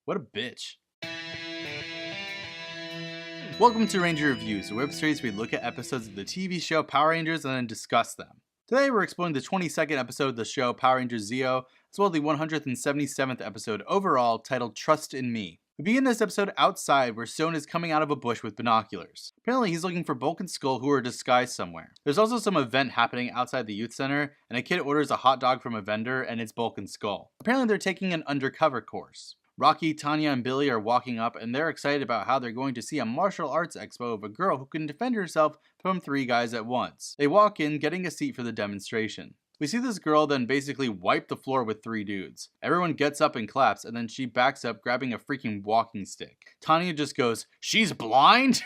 What a bitch. Welcome to Ranger Reviews, a web series where we look at episodes of the TV show Power Rangers and then discuss them. Today we're exploring the 22nd episode of the show Power Rangers Zeo, as well as the 177th episode overall, titled Trust in Me. We begin this episode outside where Stone is coming out of a bush with binoculars. Apparently he's looking for Bulk and Skull, who are disguised somewhere. There's also some event happening outside the youth center, and a kid orders a hot dog from a vendor and it's Bulk and Skull. Apparently they're taking an undercover course. Rocky, Tanya, and Billy are walking up and they're excited about how they're going to see a martial arts expo of a girl who can defend herself from 3 guys at once. They walk in, getting a seat for the demonstration. We see this girl then basically wipe the floor with 3 dudes. Everyone gets up and claps, and then she backs up grabbing a freaking walking stick. Tanya just goes, "She's blind?"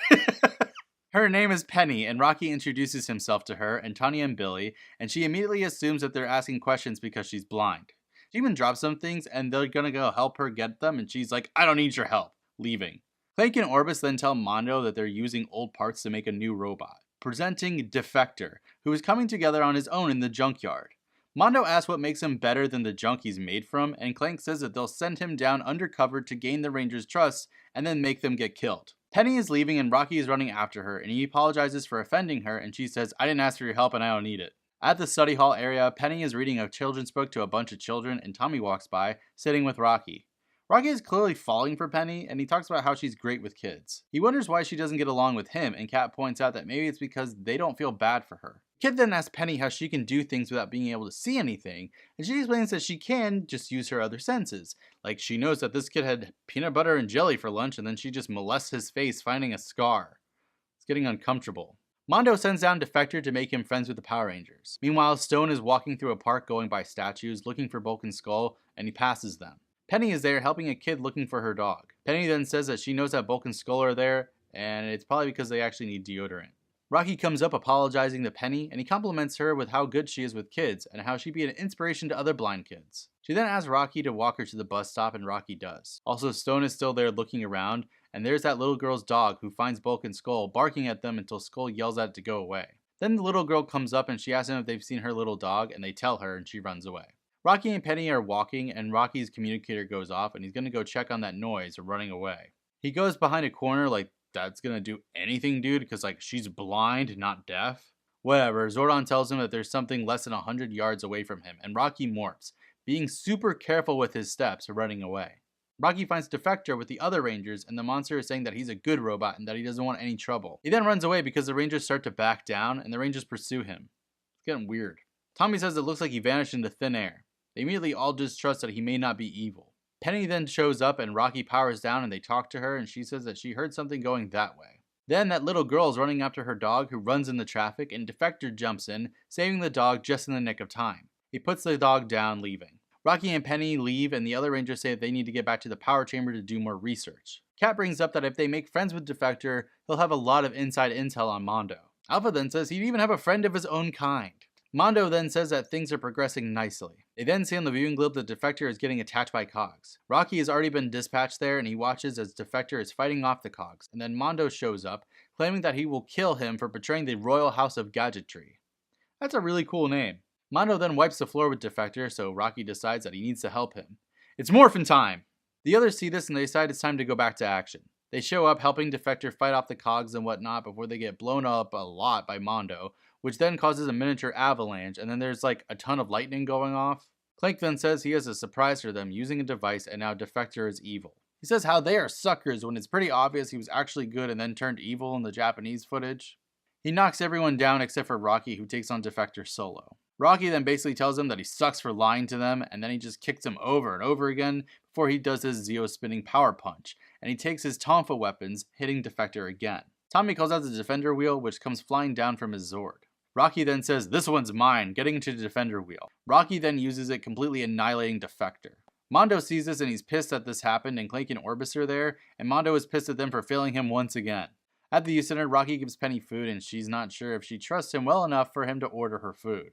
Her name is Penny, and Rocky introduces himself to her and Tanya and Billy, and she immediately assumes that they're asking questions because she's blind. She even drops some things and they're gonna go help her get them, and she's like, "I don't need your help," leaving. Clank and Orbis then tell Mondo that they're using old parts to make a new robot, presenting Defector, who is coming together on his own in the junkyard. Mondo asks what makes him better than the junk he's made from, and Clank says that they'll send him down undercover to gain the Rangers' trust and then make them get killed. Penny is leaving and Rocky is running after her, and he apologizes for offending her, and she says, "I didn't ask for your help and I don't need it." At the study hall area, Penny is reading a children's book to a bunch of children, and Tommy walks by, sitting with Rocky. Rocky is clearly falling for Penny, and he talks about how she's great with kids. He wonders why she doesn't get along with him, and Kat points out that maybe it's because they don't feel bad for her. Kid then asks Penny how she can do things without being able to see anything, and she explains that she can just use her other senses. Like, she knows that this kid had peanut butter and jelly for lunch, and then she just molests his face, finding a scar. It's getting uncomfortable. Mondo sends down Defector to make him friends with the Power Rangers. Meanwhile, Stone is walking through a park going by statues, looking for Bulk and Skull, and he passes them. Penny is there helping a kid looking for her dog. Penny then says that she knows that Bulk and Skull are there, and it's probably because they actually need deodorant. Rocky comes up apologizing to Penny, and he compliments her with how good she is with kids, and how she'd be an inspiration to other blind kids. She then asks Rocky to walk her to the bus stop, and Rocky does. Also, Stone is still there looking around, and there's that little girl's dog who finds Bulk and Skull barking at them until Skull yells at it to go away. Then the little girl comes up and she asks him if they've seen her little dog, and they tell her, and she runs away. Rocky and Penny are walking, and Rocky's communicator goes off, and he's gonna go check on that noise running away. He goes behind a corner like, "That's gonna do anything, dude, because like she's blind, not deaf." Whatever, Zordon tells him that there's something less than 100 yards away from him, and Rocky morphs, being super careful with his steps, running away. Rocky finds Defector with the other Rangers, and the monster is saying that he's a good robot and that he doesn't want any trouble. He then runs away because the Rangers start to back down, and the Rangers pursue him. It's getting weird. Tommy says it looks like he vanished into thin air. They immediately all distrust that he may not be evil. Penny then shows up, and Rocky powers down, and they talk to her, and she says that she heard something going that way. Then that little girl is running after her dog, who runs in the traffic, and Defector jumps in, saving the dog just in the nick of time. He puts the dog down, leaving. Rocky and Penny leave, and the other Rangers say that they need to get back to the power chamber to do more research. Kat brings up that if they make friends with Defector, he'll have a lot of inside intel on Mondo. Alpha then says he'd even have a friend of his own kind. Mondo then says that things are progressing nicely. They then see on the viewing globe that Defector is getting attacked by cogs. Rocky has already been dispatched there, and he watches as Defector is fighting off the cogs, and then Mondo shows up, claiming that he will kill him for betraying the Royal House of Gadgetry. That's a really cool name. Mondo then wipes the floor with Defector, so Rocky decides that he needs to help him. It's morphin' time! The others see this and they decide it's time to go back to action. They show up helping Defector fight off the cogs and whatnot before they get blown up a lot by Mondo, which then causes a miniature avalanche, and then there's like a ton of lightning going off. Clank then says he has a surprise for them using a device, and now Defector is evil. He says how they are suckers when it's pretty obvious he was actually good and then turned evil in the Japanese footage. He knocks everyone down except for Rocky, who takes on Defector solo. Rocky then basically tells him that he sucks for lying to them, and then he just kicks him over and over again before he does his Zeo spinning power punch, and he takes his Tonfa weapons, hitting Defector again. Tommy calls out the Defender wheel, which comes flying down from his Zord. Rocky then says, "This one's mine," getting into the Defender wheel. Rocky then uses it, completely annihilating Defector. Mondo sees this and he's pissed that this happened, and Clank and Orbis are there, and Mondo is pissed at them for failing him once again. At the youth center, Rocky gives Penny food, and she's not sure if she trusts him well enough for him to order her food.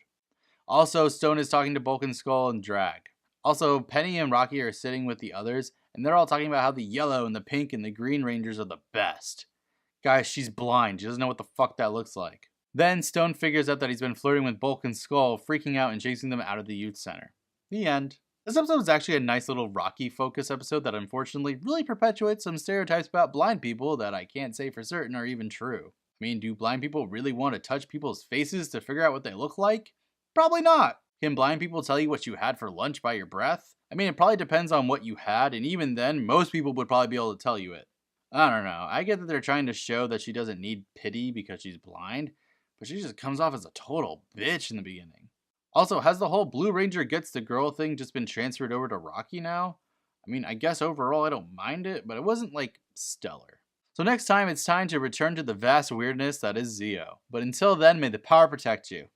Also, Stone is talking to Bulk and Skull and Drag. Also, Penny and Rocky are sitting with the others, and they're all talking about how the yellow and the pink and the green Rangers are the best. Guys, she's blind. She doesn't know what the fuck that looks like. Then Stone figures out that he's been flirting with Bulk and Skull, freaking out and chasing them out of the youth center. The end. This episode is actually a nice little Rocky focus episode that unfortunately really perpetuates some stereotypes about blind people that I can't say for certain are even true. I mean, do blind people really want to touch people's faces to figure out what they look like? Probably not. Can blind people tell you what you had for lunch by your breath? I mean, it probably depends on what you had, and even then, most people would probably be able to tell you it. I don't know. I get that they're trying to show that she doesn't need pity because she's blind, but she just comes off as a total bitch in the beginning. Also, has the whole Blue Ranger gets the girl thing just been transferred over to Rocky now? I mean, I guess overall I don't mind it, but it wasn't, like, stellar. So next time, it's time to return to the vast weirdness that is Zeo. But until then, may the power protect you.